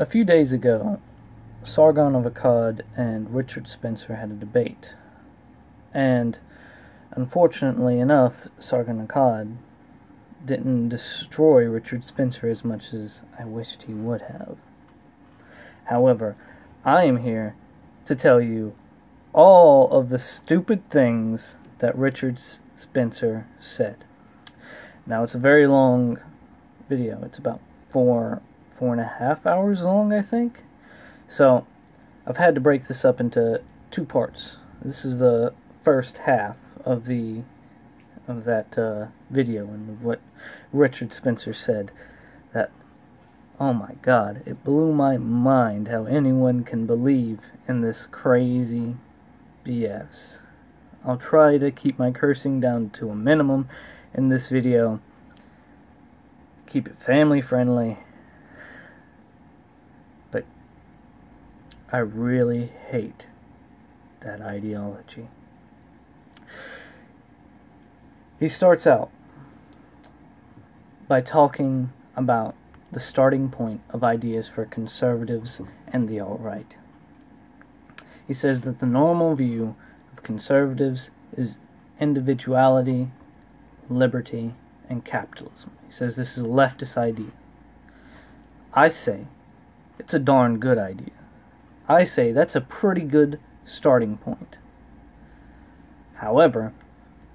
A few days ago, Sargon of Akkad and Richard Spencer had a debate, and unfortunately enough, Sargon of Akkad didn't destroy Richard Spencer as much as I wished he would have. However, I am here to tell you all of the stupid things that Richard Spencer said. Now, it's a very long video. It's about four and a half hours long, I think. So, I've had to break this up into two parts. This is the first half of that video and of what Richard Spencer said. That, oh my God, it blew my mind how anyone can believe in this crazy BS. I'll try to keep my cursing down to a minimum in this video. Keep it family friendly. But I really hate that ideology. He starts out by talking about the starting point of ideas for conservatives and the alt-right. He says that the normal view of conservatives is individuality, liberty, and capitalism. He says this is a leftist idea. I say it's a darn good idea. I say that's a pretty good starting point. However,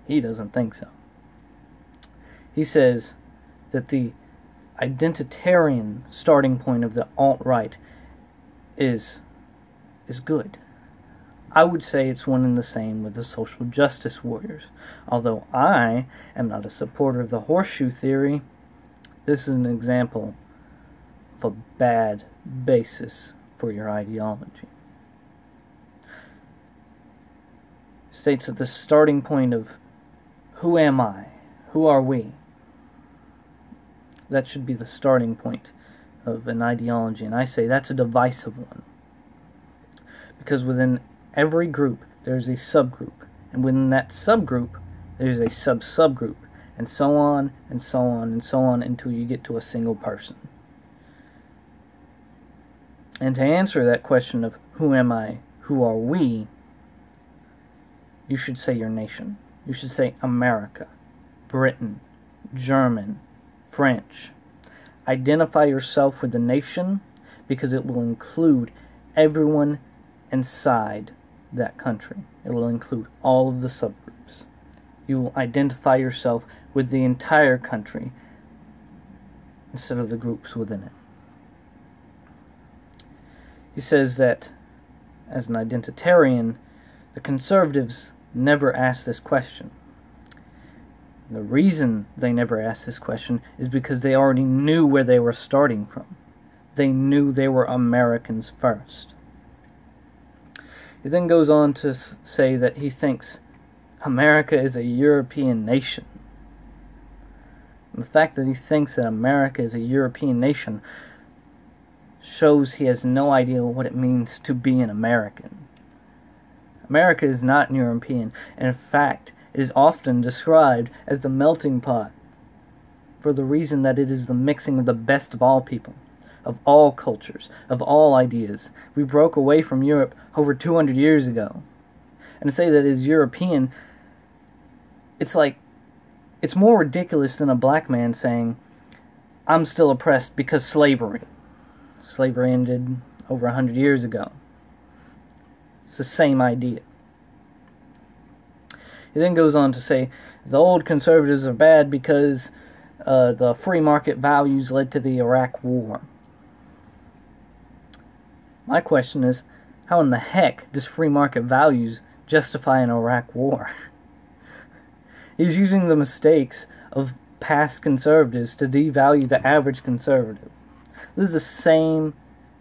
he doesn't think so. He says that the identitarian starting point of the alt-right is good. I would say it's one and the same with the social justice warriors. Although I am not a supporter of the horseshoe theory, this is an example of a bad basis for your ideology. States that the starting point of who am I? Who are we? That should be the starting point of an ideology, and I say that's a divisive one. Because within every group, there's a subgroup, and within that subgroup, there's a sub-subgroup, and so on, and so on, and so on, until you get to a single person. And to answer that question of who am I, who are we, you should say your nation. You should say America, Britain, German, French. Identify yourself with the nation because it will include everyone inside that country. It will include all of the subgroups. You will identify yourself with the entire country instead of the groups within it. He says that as an identitarian, the conservatives never asked this question. The reason they never asked this question is because they already knew where they were starting from. They knew they were Americans first. He then goes on to say that he thinks America is a European nation. And the fact that he thinks that America is a European nation shows he has no idea what it means to be an American. America is not European, and in fact, it is often described as the melting pot for the reason that it is the mixing of the best of all people, of all cultures, of all ideas. We broke away from Europe over 200 years ago. And to say that it is European, it's more ridiculous than a black man saying, I'm still oppressed because slavery. Slavery ended over 100 years ago. It's the same idea. He then goes on to say, the old conservatives are bad because the free market values led to the Iraq War. My question is, how in the heck does free market values justify an Iraq War? He's using the mistakes of past conservatives to devalue the average conservative. This is the same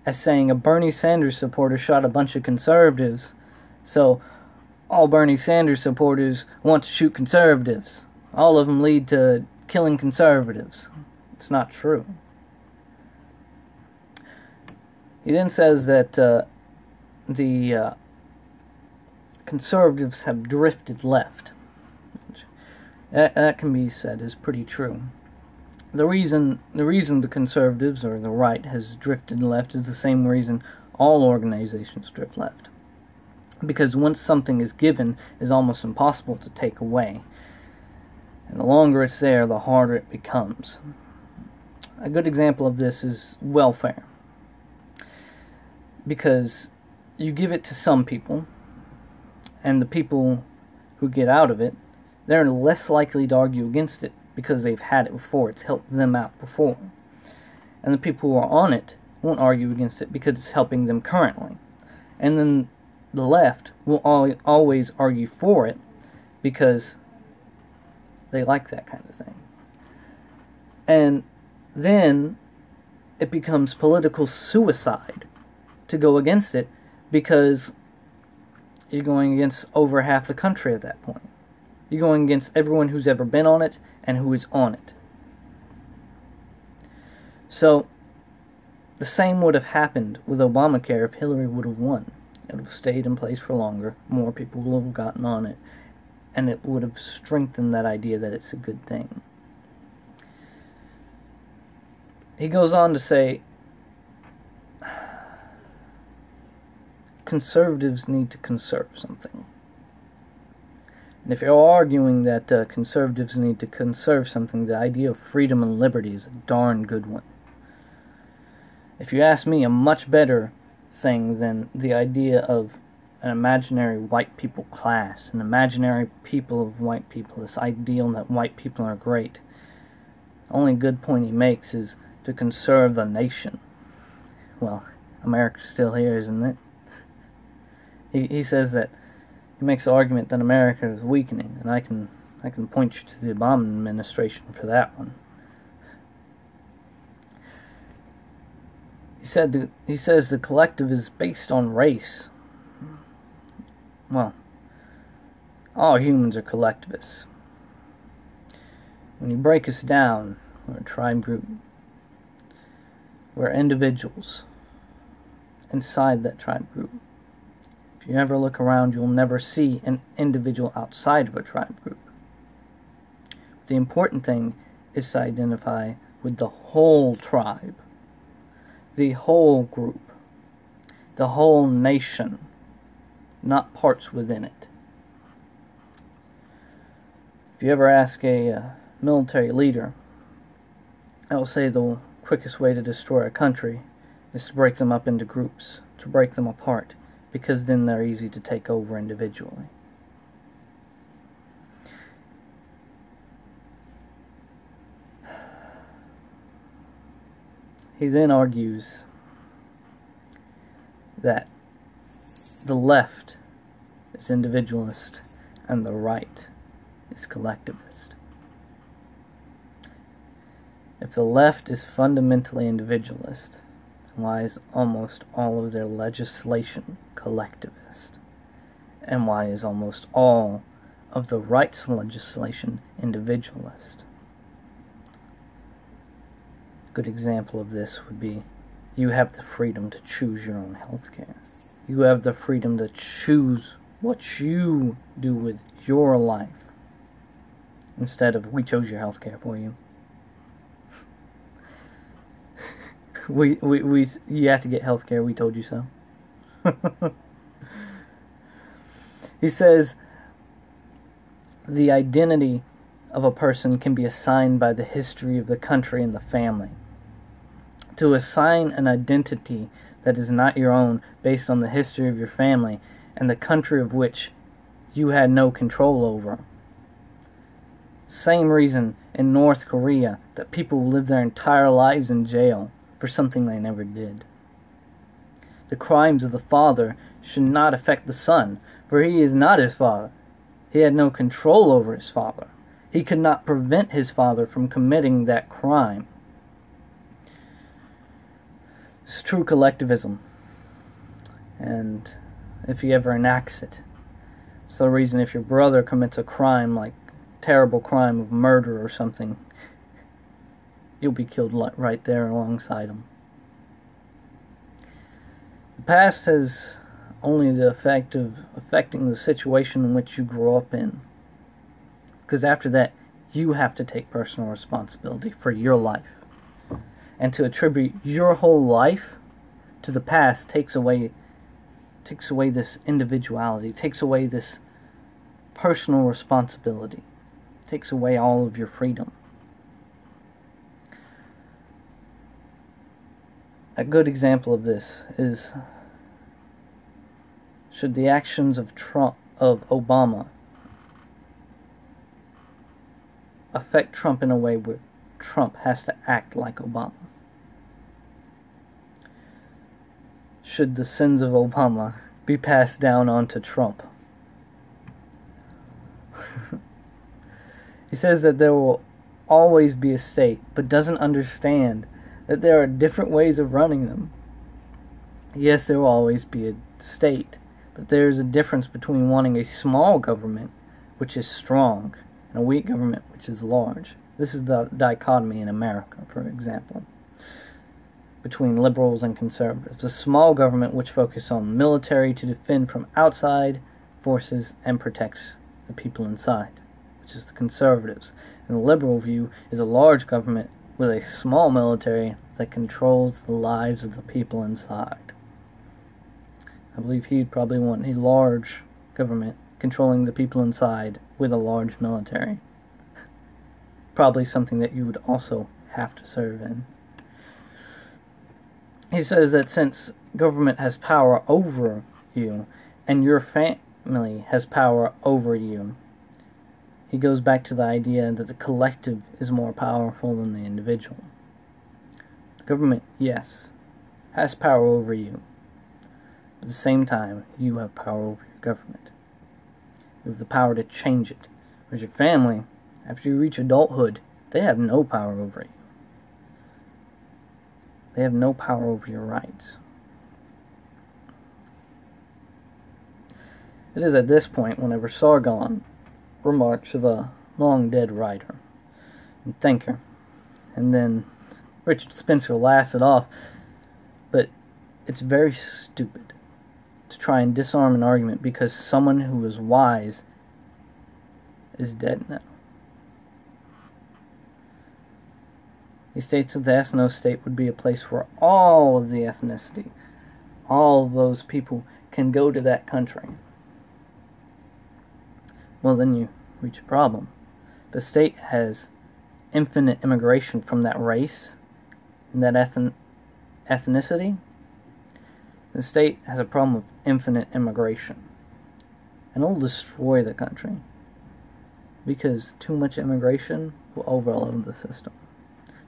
as saying a Bernie Sanders supporter shot a bunch of conservatives, so all Bernie Sanders supporters want to shoot conservatives. All of them lead to killing conservatives. It's not true. He then says that the conservatives have drifted left. That can be said is pretty true. The reason the conservatives or the right has drifted left is the same reason all organizations drift left. Because once something is given, it's almost impossible to take away. And the longer it's there, the harder it becomes. A good example of this is welfare. Because you give it to some people, and the people who get out of it, they're less likely to argue against it because they've had it before. It's helped them out before. And the people who are on it won't argue against it because it's helping them currently. And then the left will always argue for it because they like that kind of thing. And then it becomes political suicide to go against it because you're going against over half the country at that point. You're going against everyone who's ever been on it and who is on it. So, the same would have happened with Obamacare if Hillary would have won. It would have stayed in place for longer, more people would have gotten on it, and it would have strengthened that idea that it's a good thing. He goes on to say, conservatives need to conserve something. And if you're arguing that conservatives need to conserve something, the idea of freedom and liberty is a darn good one. If you ask me, a much better thing than the idea of an imaginary white people class, an imaginary people of white people, this ideal that white people are great. The only good point he makes is to conserve the nation. Well, America's still here, isn't it? He says that he makes the argument that America is weakening, and I can point you to the Obama administration for that one. He says the collective is based on race. Well, all humans are collectivists. When you break us down, we're a tribe group. We're individuals inside that tribe group. If you ever look around, you'll never see an individual outside of a tribe group. The important thing is to identify with the whole tribe, the whole group, the whole nation, not parts within it. If you ever ask a military leader, I will say the quickest way to destroy a country is to break them up into groups, to break them apart, because then they're easy to take over individually. He then argues that the left is individualist and the right is collectivist. If the left is fundamentally individualist, why is almost all of their legislation collectivist? And why is almost all of the right's legislation individualist? A good example of this would be, you have the freedom to choose your own health care. You have the freedom to choose what you do with your life, instead of, we chose your health care for you. You have to get health care, we told you so. He says, the identity of a person can be assigned by the history of the country and the family. To assign an identity that is not your own based on the history of your family and the country of which you had no control over. Same reason in North Korea that people live their entire lives in jail for something they never did. The crimes of the father should not affect the son, for he is not his father. He had no control over his father. He could not prevent his father from committing that crime. It's true collectivism. And if he ever enacts it, it's the reason if your brother commits a crime, like terrible crime of murder or something, you'll be killed right there alongside him. The past has only the effect of affecting the situation in which you grow up in. Because after that, You have to take personal responsibility for your life. And to attribute your whole life to the past takes away this individuality, takes away this personal responsibility, takes away all of your freedom. A good example of this is, should the actions of Obama affect Trump in a way where Trump has to act like Obama? Should the sins of Obama be passed down onto Trump? He says that there will always be a state, but doesn't understand that there are different ways of running them. Yes, there will always be a state, but there is a difference between wanting a small government, which is strong, and a weak government, which is large. This is the dichotomy in America, for example, between liberals and conservatives. A small government which focuses on the military to defend from outside forces and protects the people inside, which is the conservatives. And the liberal view is a large government with a small military that controls the lives of the people inside. I believe he'd probably want a large government controlling the people inside with a large military. Probably something that you would also have to serve in. He says that since government has power over you, and your family has power over you, he goes back to the idea that the collective is more powerful than the individual. The government, yes, has power over you. But at the same time, you have power over your government. You have the power to change it. Whereas your family, after you reach adulthood, they have no power over you. They have no power over your rights. It is at this point whenever Sargon remarks of a long-dead writer and thinker, and then Richard Spencer laughs it off, but it's very stupid to try and disarm an argument because someone who was wise is dead now. He states that the ethno-state would be a place where all of the ethnicity, all of those people can go to that country. Well, then you reach a problem. The state has infinite immigration from that race and that ethnicity. The state has a problem of infinite immigration. And it'll destroy the country. Because too much immigration will overload the system.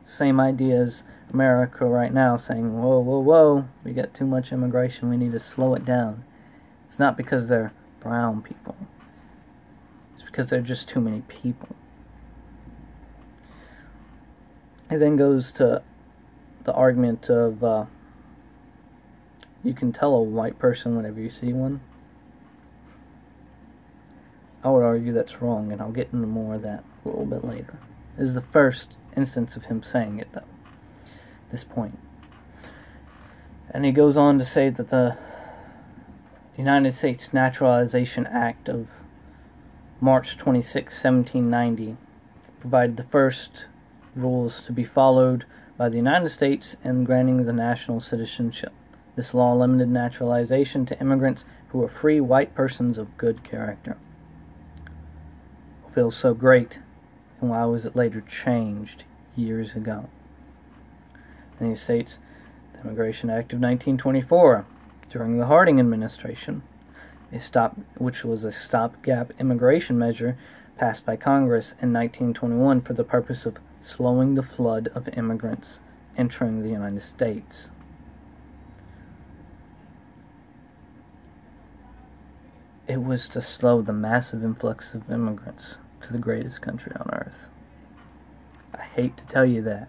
Same idea as America right now saying, whoa, whoa, whoa, we got too much immigration, we need to slow it down. It's not because they're brown people. It's because there are just too many people. It then goes to the argument of you can tell a white person whenever you see one. I would argue that's wrong, and I'll get into more of that a little bit later. This is the first instance of him saying it, though, at this point. And he goes on to say that the United States Naturalization Act of March 26, 1790 provided the first rules to be followed by the United States in granting the national citizenship. This law limited naturalization to immigrants who were free white persons of good character. It feels so great, and why was it later changed years ago? And he states, the Immigration Act of 1924, during the Harding administration, which was a stopgap immigration measure passed by Congress in 1921 for the purpose of slowing the flood of immigrants entering the United States. It was to slow the massive influx of immigrants to the greatest country on earth. I hate to tell you that.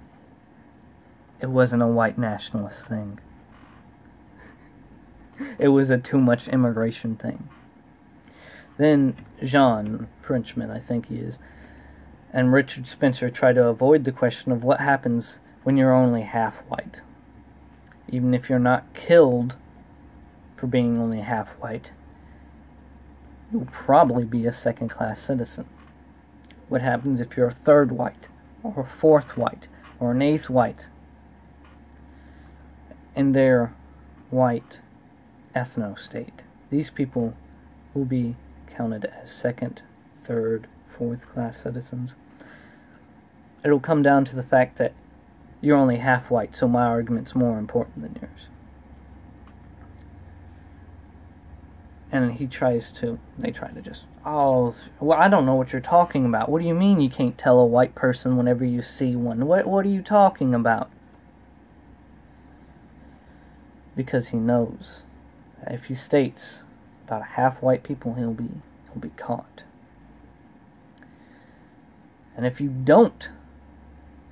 It wasn't a white nationalist thing. It was a too much immigration thing. Then Jean, Frenchman I think he is, and Richard Spencer try to avoid the question of what happens when you're only half white. Even if you're not killed for being only half white, you'll probably be a second-class citizen. what happens if you're a third white, or a fourth white, or an eighth white in their white ethno-state. These people will be counted as second, third, fourth class citizens. It'll come down to the fact that you're only half white, so my argument's more important than yours. And they try to just, oh, well, I don't know what you're talking about. What do you mean you can't tell a white person whenever you see one? What are you talking about? Because he knows that if he states about a half white people, he'll be caught. And if you don't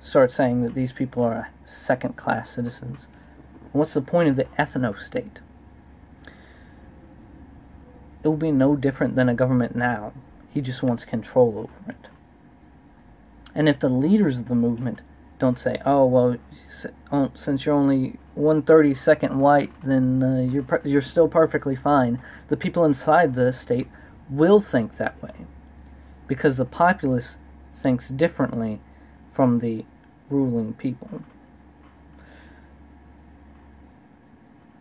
start saying that these people are second-class citizens, what's the point of the ethno-state? It will be no different than a government now. He just wants control over it. And if the leaders of the movement don't say, oh, well, since you're only 1/32 white, then you're still perfectly fine, the people inside the state will think that way. Because the populace thinks differently from the ruling people.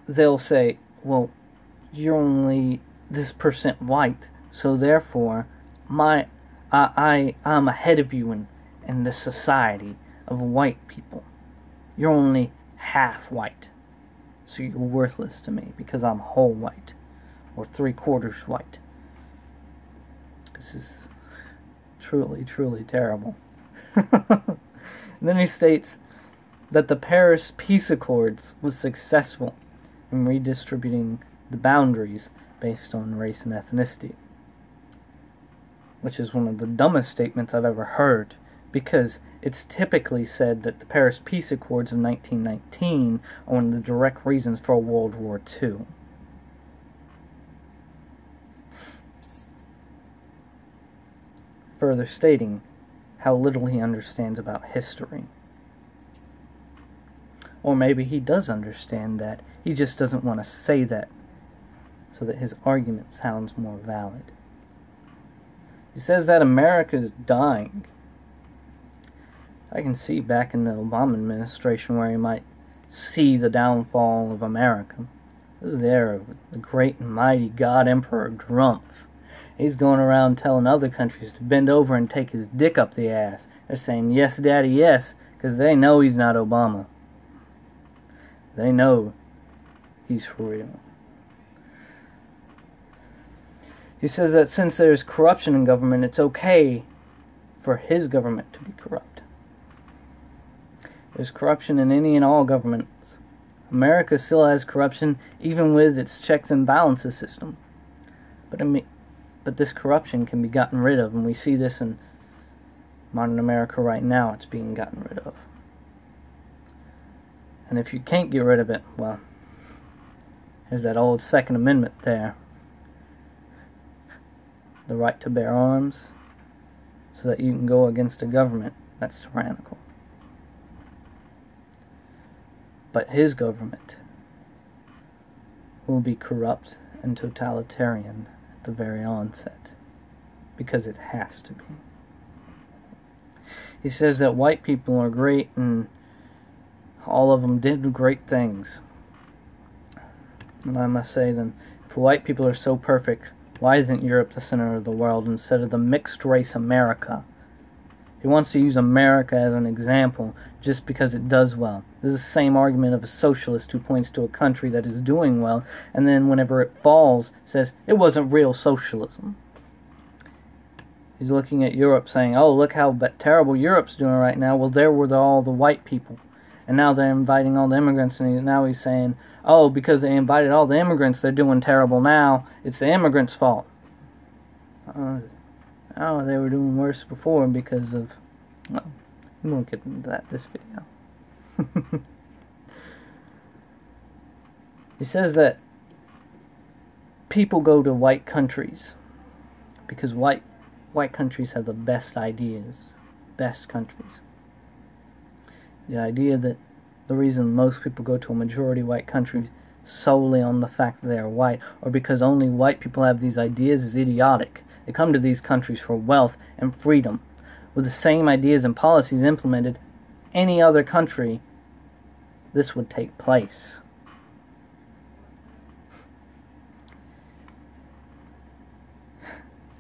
They'll say, well, you're only this percent white, so therefore I'm ahead of you in this society of white people. You're only half white, so you're worthless to me because I'm whole white, or 3/4 white. This is truly, truly terrible. And then he states that the Paris Peace Accords was successful in redistributing the boundaries based on race and ethnicity, which is one of the dumbest statements I've ever heard, because it's typically said that the Paris Peace Accords of 1919 are one of the direct reasons for World War II. Further stating how little he understands about history. Or maybe he does understand that, he just doesn't want to say that, so that his argument sounds more valid. He says that America is dying. I can see back in the Obama administration where he might see the downfall of America. It was there of the great and mighty God Emperor Grumpf. He's going around telling other countries to bend over and take his dick up the ass. They're saying, yes, daddy, yes, because they know he's not Obama. They know he's for real. He says that since there's corruption in government, it's okay for his government to be corrupt. There's corruption in any and all governments. America still has corruption, even with its checks and balances system. But this corruption can be gotten rid of, and we see this in modern America right now. It's being gotten rid of. And if you can't get rid of it, well, there's that old Second Amendment there. The right to bear arms, so that you can go against a government that's tyrannical. But his government will be corrupt and totalitarian at the very onset, because it has to be. He says that white people are great and all of them did great things. And I must say then, if white people are so perfect, why isn't Europe the center of the world instead of the mixed race America? He wants to use America as an example just because it does well. This is the same argument of a socialist who points to a country that is doing well, and then whenever it falls, says, it wasn't real socialism. He's looking at Europe saying, oh, look how terrible Europe's doing right now. Well, there were all the white people. And now they're inviting all the immigrants, and now he's saying, oh, because they invited all the immigrants, they're doing terrible now. It's the immigrants' fault. Oh, they were doing worse before because of... Well, we won't get into that this video. He says that people go to white countries because white countries have the best ideas. Best countries. The idea that the reason most people go to a majority white country solely on the fact that they are white, or because only white people have these ideas, is idiotic. They come to these countries for wealth and freedom. with the same ideas and policies implemented any other country, this would take place.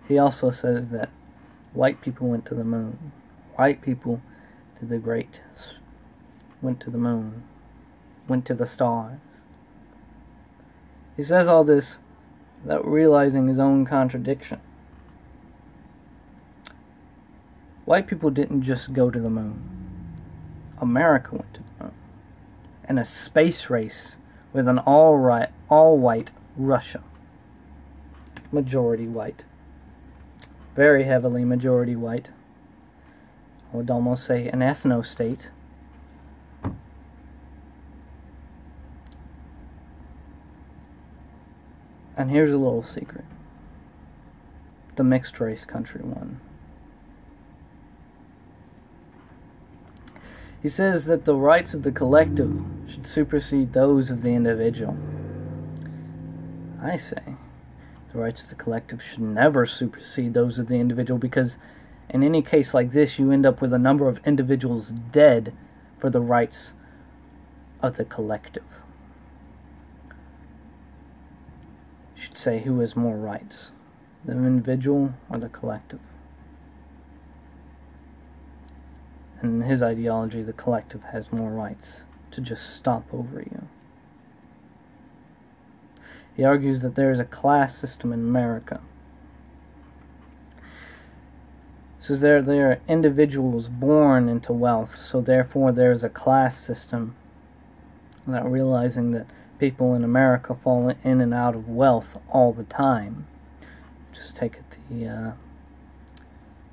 He also says that white people went to the moon. White people went to the moon, went to the stars. He says all this without realizing his own contradiction. White people didn't just go to the moon. America went to the moon. And a space race with an all-white Russia. Majority white. Very heavily majority white. I would almost say an ethno-state. And here's a little secret. The mixed race country won. He says that the rights of the collective should supersede those of the individual. I say the rights of the collective should never supersede those of the individual, because in any case like this, you end up with a number of individuals dead for the rights of the collective. You should say, who has more rights, the individual or the collective? And in his ideology, the collective has more rights to just stomp over you. He argues that there is a class system in America. He says there are individuals born into wealth, so therefore there is a class system, without realizing that people in America fall in and out of wealth all the time. Just take it the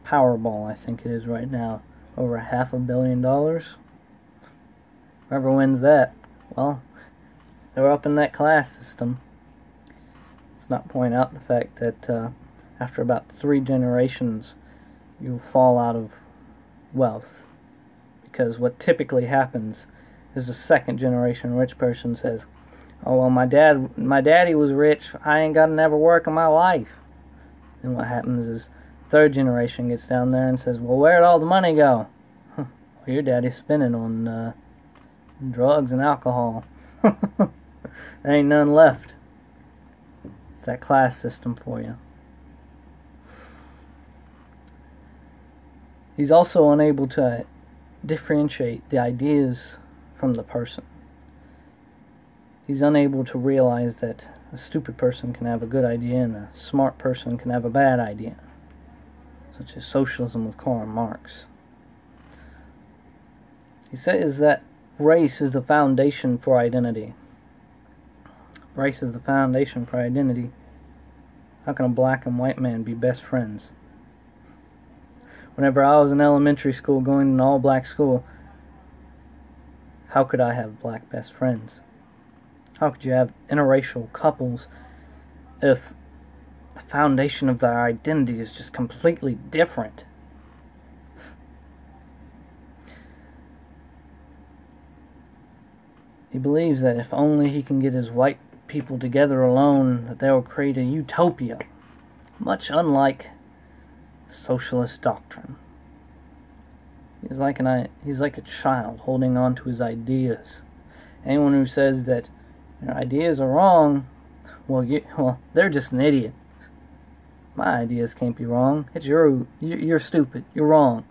Powerball, I think it is right now, over $500 million. Whoever wins that, well, they're up in that class system. Let's not point out the fact that after about 3 generations, you'll fall out of wealth. Because what typically happens is the second generation rich person says, oh, well, my daddy was rich, I ain't got to never work in my life. And what happens is third generation gets down there and says, well, where'd all the money go? Well, your daddy's spending on drugs and alcohol. There ain't none left. It's that class system for you. He's also unable to differentiate the ideas from the person. He's unable to realize that a stupid person can have a good idea and a smart person can have a bad idea, such as socialism with Karl Marx. He says that race is the foundation for identity. Race is the foundation for identity. How can a black and white man be best friends? Whenever I was in elementary school, going to an all-black school, how could I have black best friends? How could you have interracial couples if the foundation of their identity is just completely different? He believes that if only he can get his white people together alone, that they will create a utopia, much unlike socialist doctrine. He's like a child holding on to his ideas. Anyone who says that your ideas are wrong, well, they're just an idiot. My ideas can't be wrong. It's you're stupid. You're wrong.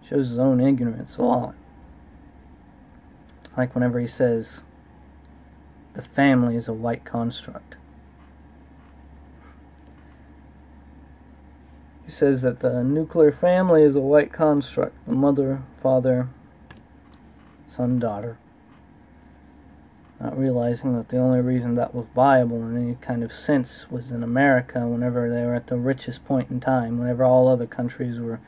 Shows his own ignorance a lot. Like whenever he says the family is a white construct. He says that the nuclear family is a white construct. The mother, father, son, daughter. Not realizing that the only reason that was viable in any kind of sense was in America whenever they were at the richest point in time, whenever all other countries were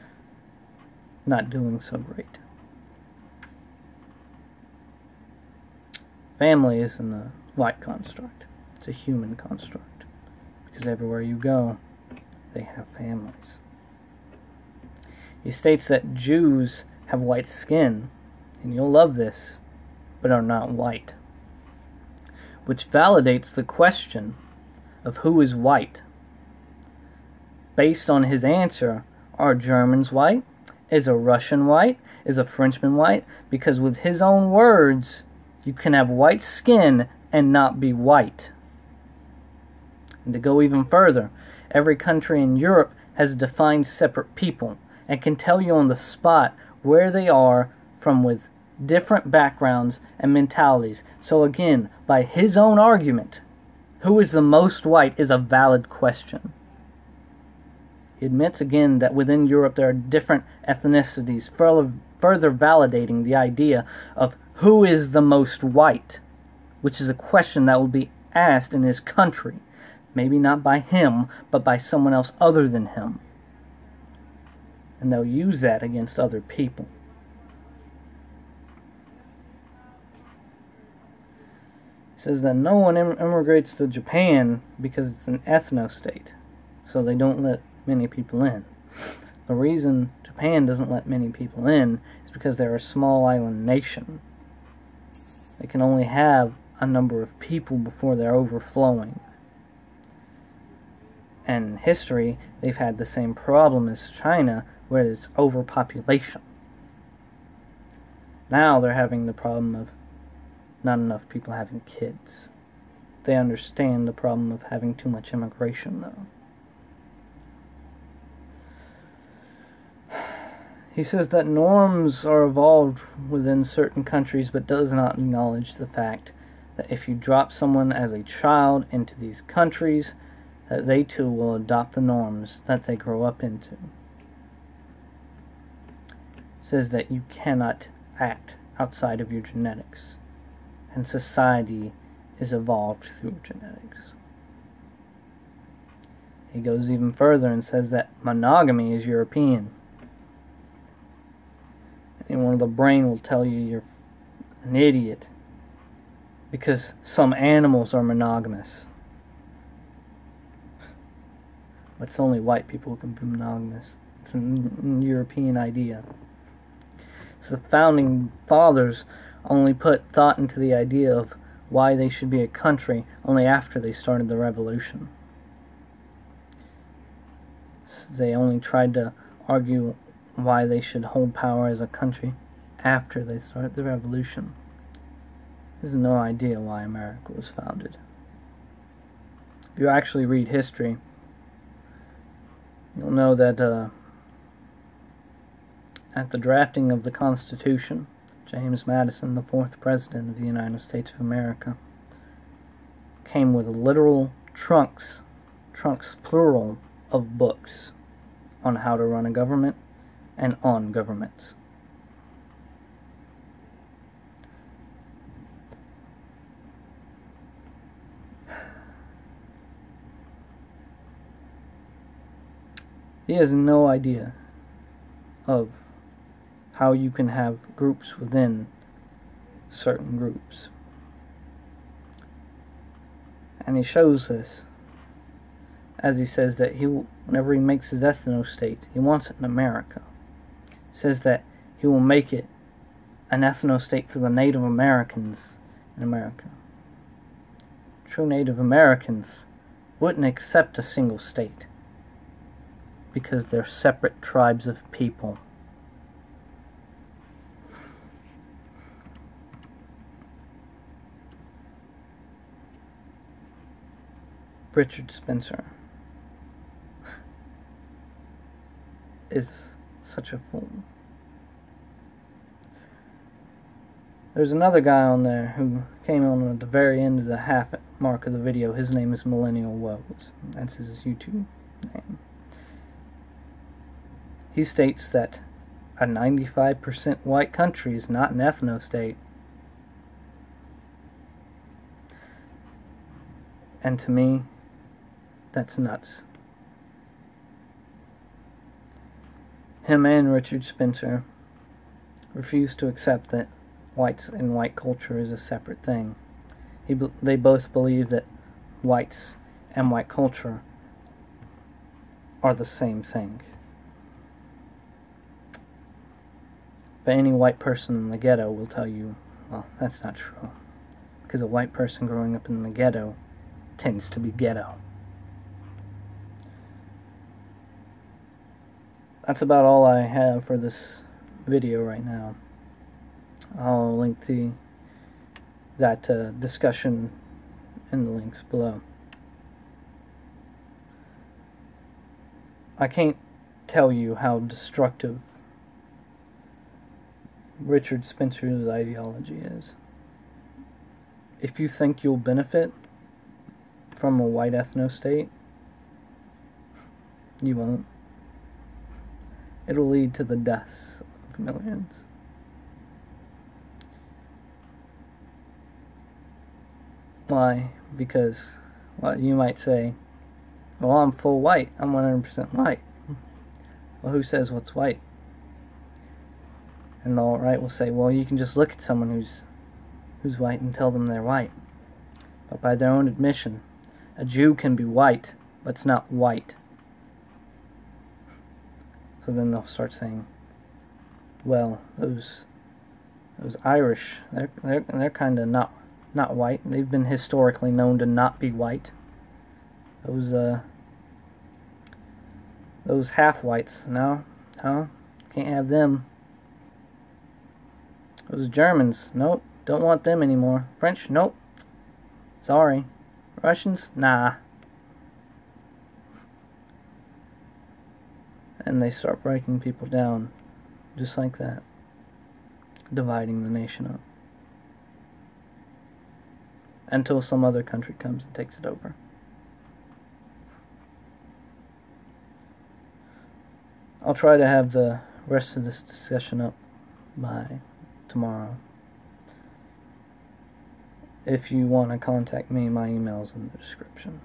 not doing so great. Family isn't a white construct. It's a human construct. Because everywhere you go, they have families. He states that Jews have white skin, and you'll love this, but are not white. Which validates the question of who is white. based on his answer, are Germans white? Is a Russian white? Is a Frenchman white? Because with his own words, you can have white skin and not be white. And to go even further, every country in Europe has defined separate people and can tell you on the spot where they are from with different backgrounds and mentalities. So again, by his own argument, who is the most white is a valid question. He admits again that within Europe there are different ethnicities, further validating the idea of who is the most white, which is a question that will be asked in his country. Maybe not by him, but by someone else other than him. And they'll use that against other people. He says that no one immigrates to Japan because it's an ethno-state, so they don't let many people in. The reason Japan doesn't let many people in is because they're a small island nation. They can only have a number of people before they're overflowing. And in history, they've had the same problem as China, where it's overpopulation. Now they're having the problem of not enough people having kids. They understand the problem of having too much immigration, though. He says that norms are evolved within certain countries, but does not acknowledge the fact that if you drop someone as a child into these countries, that they too will adopt the norms that they grow up into. It says that you cannot act outside of your genetics, and society is evolved through genetics. He goes even further and says that monogamy is European. Anyone with a brain will tell you you're an idiot because some animals are monogamous. But it's only white people who can be monogamous. It's a European idea. So the founding fathers only put thought into the idea of why they should be a country only after they started the revolution. So they only tried to argue why they should hold power as a country after they started the revolution. There's no idea why America was founded. If you actually read history, you'll know that at the drafting of the Constitution, James Madison, the 4th President of the United States of America, came with literal trunks plural, of books on how to run a government and on governments. He has no idea of how you can have groups within certain groups. And he shows this as he says that whenever he makes his ethno-state, he wants it in America. He says that he will make it an ethno-state for the Native Americans in America. True Native Americans wouldn't accept a single state because they're separate tribes of people. Richard Spencer is such a fool. There's another guy on there who came on at the very end of the half mark of the video. His name is Millennial Woes. That's his YouTube name. He states that a 95% white country is not an ethno-state. And to me, that's nuts. Him and Richard Spencer refuse to accept that whites and white culture is a separate thing. They both believe that whites and white culture are the same thing. But any white person in the ghetto will tell you, well, that's not true. Because a white person growing up in the ghetto tends to be ghetto. that's about all I have for this video right now. I'll link that discussion in the links below. I can't tell you how destructive Richard Spencer's ideology is. If you think you'll benefit from a white ethno-state, you won't. It'll lead to the deaths of millions. Why? Because, well, you might say, well, I'm full white. I'm 100% white. Well, who says what's white? And the alt-right will say, well, you can just look at someone who's white and tell them they're white. But by their own admission, a Jew can be white, but it's not white. So then they'll start saying, well, those Irish, they're kind of not white. They've been historically known to not be white. Those half-whites, no, huh? Can't have them. Those Germans, nope, don't want them anymore. French, nope, sorry. Russians, nah. And they start breaking people down, just like that, dividing the nation up, until some other country comes and takes it over. I'll try to have the rest of this discussion up by tomorrow. If you want to contact me, my email's in the description.